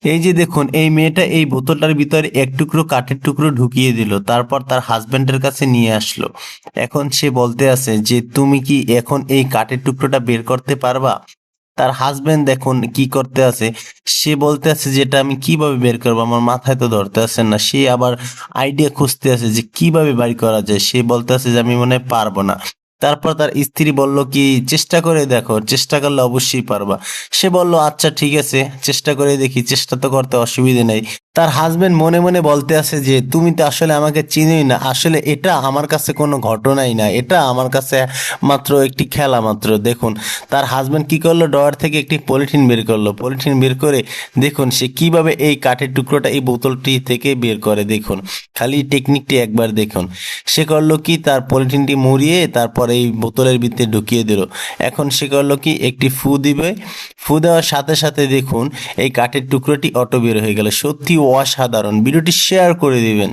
এই যে দেখুন, এই মেয়েটা এই বোতলটার ভিতরে এক টুকরো কাঠের টুকরো ঢুকিয়ে দিল, তারপর তার হাজবেন্ডের কাছে নিয়ে আসলো। এখন সে বলতে আছে যে তুমি কি এখন এই কাঠের টুকরোটা বের করতে পারবা? তার হাজবেন্ড দেখুন কি করতে আছে, সে বলতে আছে যেটা আমি কিভাবে বের করবো, আমার মাথায় তো ধরতে আসছে না। সে আবার আইডিয়া খুঁজতে আছে যে কিভাবে বাড়ি করা যায়। সে বলতে আছে যে আমি মনে হয় পারবো না। তারপর তার স্ত্রী বলল কি চেষ্টা করে দেখো, চেষ্টা করলে অবশ্যই পারবা। সে বলল আচ্ছা ঠিক আছে, চেষ্টা করে দেখি, চেষ্টা তো করতে অসুবিধে নেই। তার হাজবেন্ড মনে মনে বলতে আছে যে তুমি তো আসলে আমাকে চিনোই না, আসলে এটা আমার কাছে কোনো ঘটনাই না, এটা আমার কাছে মাত্র একটি খেলা মাত্র। দেখুন তার হাজবেন্ড কি করলো, ড্রয়ার থেকে একটি পলিথিন বের করলো। পলিথিন বের করে দেখুন সে কিভাবে এই কাঠের টুকরোটা এই বোতলটি থেকে বের করে। দেখুন খালি টেকনিকটি একবার দেখুন। সে করলো কি, তার পলিথিনটি মুড়িয়ে তারপর এই বোতলের ভিতরে ঢুকিয়ে দিল। এখন সে করলো কি একটি ফু দিবে, ফু দেওয়ার সাথে সাথে দেখুন এই কাঠের টুকরোটি অটো বের হয়ে গেল। সত্যি অসাধারণ। ভিডিওটি শেয়ার করে দিবেন।